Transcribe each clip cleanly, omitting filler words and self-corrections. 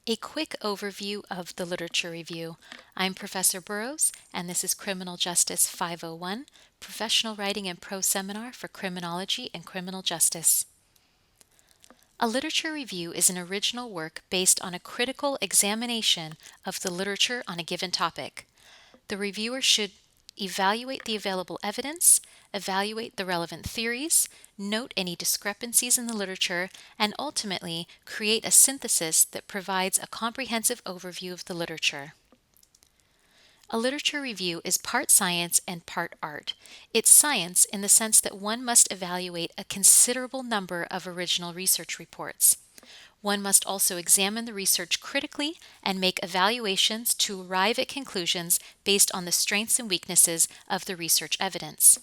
A quick overview of the literature review. I'm Professor Burrows, and this is Criminal Justice 501, Professional Writing and Prose Seminar for Criminology and Criminal Justice. A literature review is an original work based on a critical examination of the literature on a given topic. The reviewer should evaluate the available evidence, evaluate the relevant theories, note any discrepancies in the literature, and ultimately create a synthesis that provides a comprehensive overview of the literature. A literature review is part science and part art. It's science in the sense that one must evaluate a considerable number of original research reports. One must also examine the research critically and make evaluations to arrive at conclusions based on the strengths and weaknesses of the research evidence.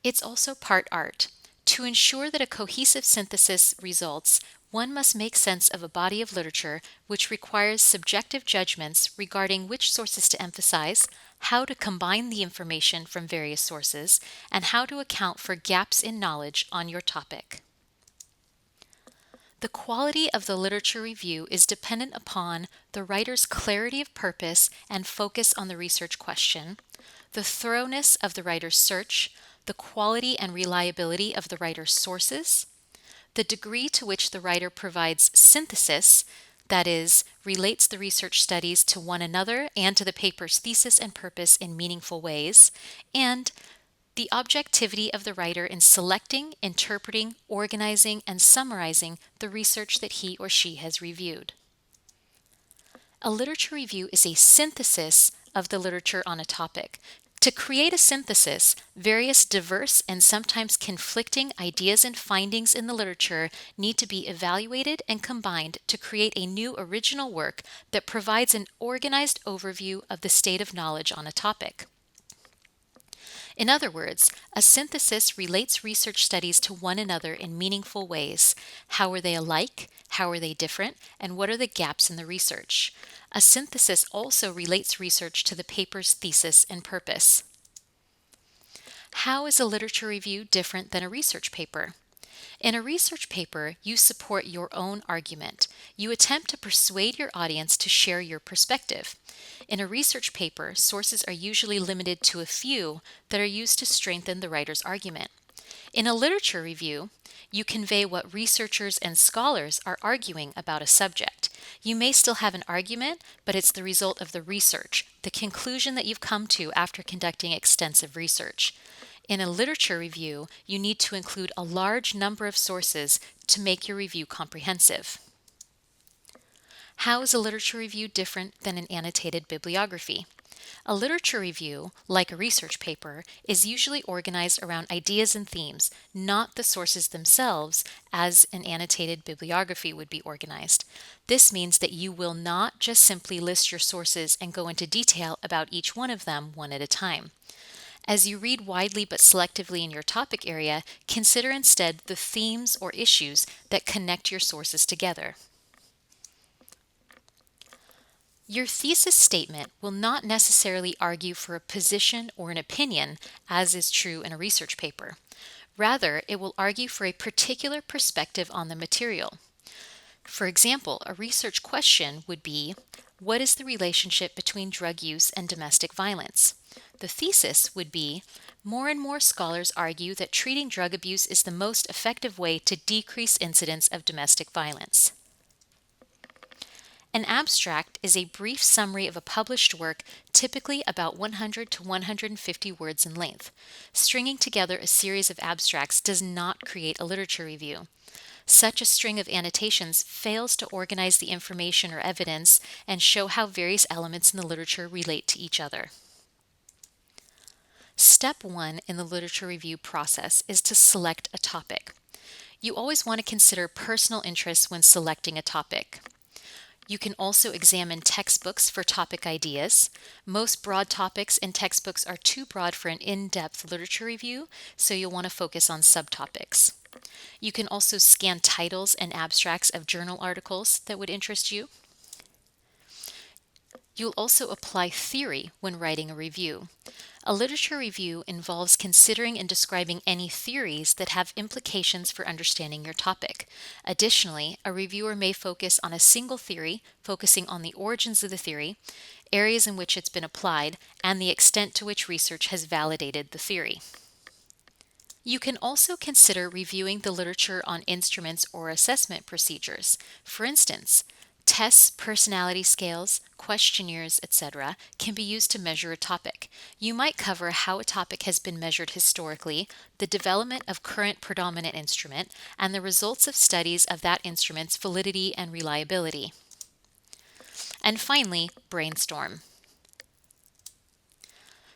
It's also part art. To ensure that a cohesive synthesis results, one must make sense of a body of literature which requires subjective judgments regarding which sources to emphasize, how to combine the information from various sources, and how to account for gaps in knowledge on your topic. The quality of the literature review is dependent upon the writer's clarity of purpose and focus on the research question, the thoroughness of the writer's search, the quality and reliability of the writer's sources, the degree to which the writer provides synthesis, that is, relates the research studies to one another and to the paper's thesis and purpose in meaningful ways, and the objectivity of the writer in selecting, interpreting, organizing, and summarizing the research that he or she has reviewed. A literature review is a synthesis of the literature on a topic. To create a synthesis, various diverse and sometimes conflicting ideas and findings in the literature need to be evaluated and combined to create a new original work that provides an organized overview of the state of knowledge on a topic. In other words, a synthesis relates research studies to one another in meaningful ways. How are they alike? How are they different? And what are the gaps in the research? A synthesis also relates research to the paper's thesis and purpose. How is a literature review different than a research paper? In a research paper, you support your own argument. You attempt to persuade your audience to share your perspective. In a research paper, sources are usually limited to a few that are used to strengthen the writer's argument. In a literature review, you convey what researchers and scholars are arguing about a subject. You may still have an argument, but it's the result of the research, the conclusion that you've come to after conducting extensive research. In a literature review, you need to include a large number of sources to make your review comprehensive. How is a literature review different than an annotated bibliography? A literature review, like a research paper, is usually organized around ideas and themes, not the sources themselves, as an annotated bibliography would be organized. This means that you will not just simply list your sources and go into detail about each one of them one at a time. As you read widely but selectively in your topic area, consider instead the themes or issues that connect your sources together. Your thesis statement will not necessarily argue for a position or an opinion, as is true in a research paper. Rather, it will argue for a particular perspective on the material. For example, a research question would be, what is the relationship between drug use and domestic violence? The thesis would be, more and more scholars argue that treating drug abuse is the most effective way to decrease incidents of domestic violence. An abstract is a brief summary of a published work, typically about 100 to 150 words in length. Stringing together a series of abstracts does not create a literature review. Such a string of annotations fails to organize the information or evidence and show how various elements in the literature relate to each other. Step 1 in the literature review process is to select a topic. You always want to consider personal interests when selecting a topic. You can also examine textbooks for topic ideas. Most broad topics in textbooks are too broad for an in-depth literature review, so you'll want to focus on subtopics. You can also scan titles and abstracts of journal articles that would interest you. You'll also apply theory when writing a review. A literature review involves considering and describing any theories that have implications for understanding your topic. Additionally, a reviewer may focus on a single theory, focusing on the origins of the theory, areas in which it's been applied, and the extent to which research has validated the theory. You can also consider reviewing the literature on instruments or assessment procedures. For instance, tests, personality scales, questionnaires, etc. can be used to measure a topic. You might cover how a topic has been measured historically, the development of current predominant instrument, and the results of studies of that instrument's validity and reliability. And finally, brainstorm.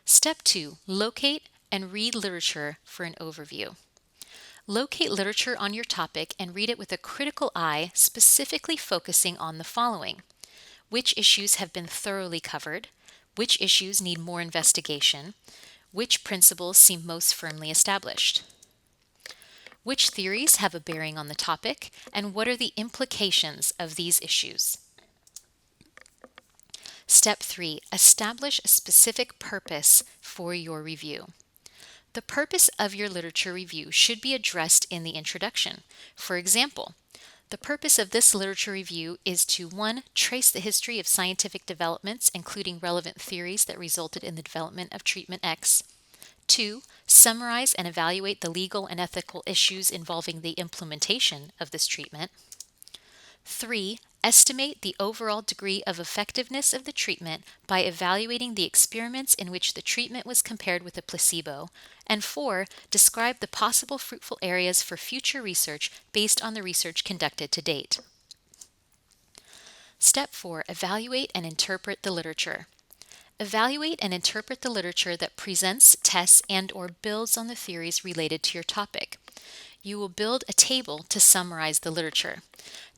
Step 2. Locate and read literature for an overview. Locate literature on your topic and read it with a critical eye, specifically focusing on the following: which issues have been thoroughly covered, which issues need more investigation, which principles seem most firmly established, which theories have a bearing on the topic, and what are the implications of these issues. Step 3. Establish a specific purpose for your review. The purpose of your literature review should be addressed in the introduction. For example, the purpose of this literature review is to 1. Trace the history of scientific developments, including relevant theories that resulted in the development of treatment X. 2. Summarize and evaluate the legal and ethical issues involving the implementation of this treatment. 3. Estimate the overall degree of effectiveness of the treatment by evaluating the experiments in which the treatment was compared with a placebo. And 4. Describe the possible fruitful areas for future research based on the research conducted to date. Step 4. Evaluate and interpret the literature. Evaluate and interpret the literature that presents, tests, and/or builds on the theories related to your topic. You will build a table to summarize the literature.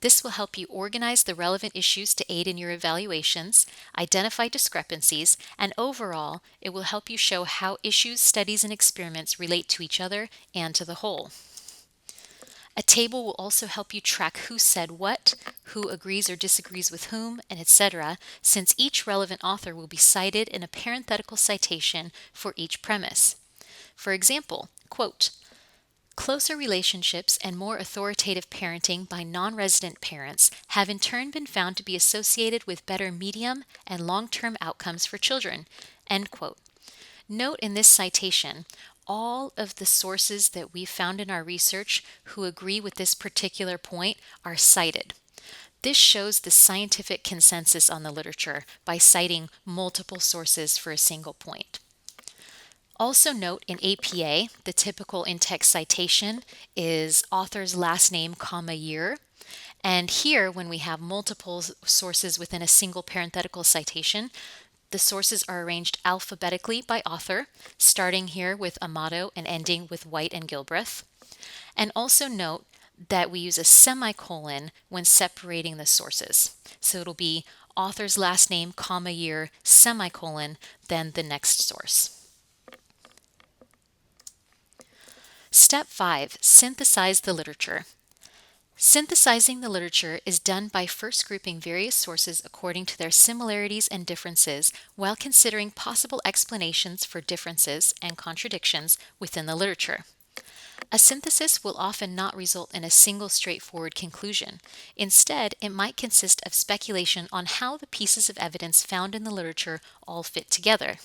This will help you organize the relevant issues to aid in your evaluations, identify discrepancies, and overall, it will help you show how issues, studies, and experiments relate to each other and to the whole. A table will also help you track who said what, who agrees or disagrees with whom, and etc., since each relevant author will be cited in a parenthetical citation for each premise. For example, quote, "Closer relationships and more authoritative parenting by non-resident parents have in turn been found to be associated with better medium and long-term outcomes for children." End quote. Note in this citation, all of the sources that we found in our research who agree with this particular point are cited. This shows the scientific consensus on the literature by citing multiple sources for a single point. Also note in APA, the typical in-text citation is author's last name, comma, year. And here, when we have multiple sources within a single parenthetical citation, the sources are arranged alphabetically by author, starting here with Amato and ending with White and Gilbreth. And also note that we use a semicolon when separating the sources. So it'll be author's last name, comma, year, semicolon, then the next source. Step 5. Synthesize the literature. Synthesizing the literature is done by first grouping various sources according to their similarities and differences while considering possible explanations for differences and contradictions within the literature. A synthesis will often not result in a single straightforward conclusion. Instead, it might consist of speculation on how the pieces of evidence found in the literature all fit together.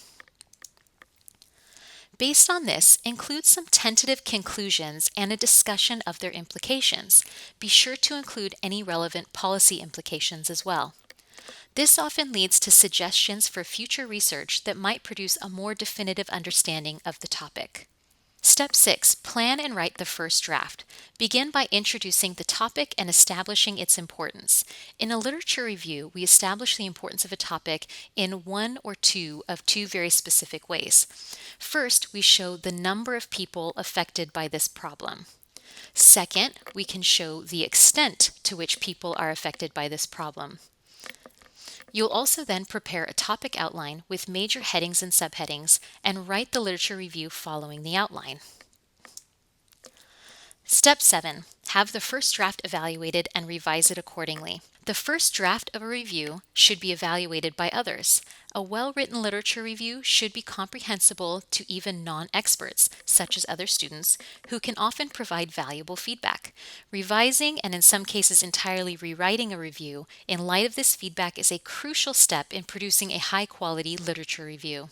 Based on this, include some tentative conclusions and a discussion of their implications. Be sure to include any relevant policy implications as well. This often leads to suggestions for future research that might produce a more definitive understanding of the topic. Step 6. Plan and write the first draft. Begin by introducing the topic and establishing its importance. In a literature review, we establish the importance of a topic in one or two of two very specific ways. First, we show the number of people affected by this problem. Second, we can show the extent to which people are affected by this problem. You'll also then prepare a topic outline with major headings and subheadings and write the literature review following the outline. Step 7. Have the first draft evaluated and revise it accordingly. The first draft of a review should be evaluated by others. A well-written literature review should be comprehensible to even non-experts, such as other students, who can often provide valuable feedback. Revising and in some cases entirely rewriting a review in light of this feedback is a crucial step in producing a high-quality literature review.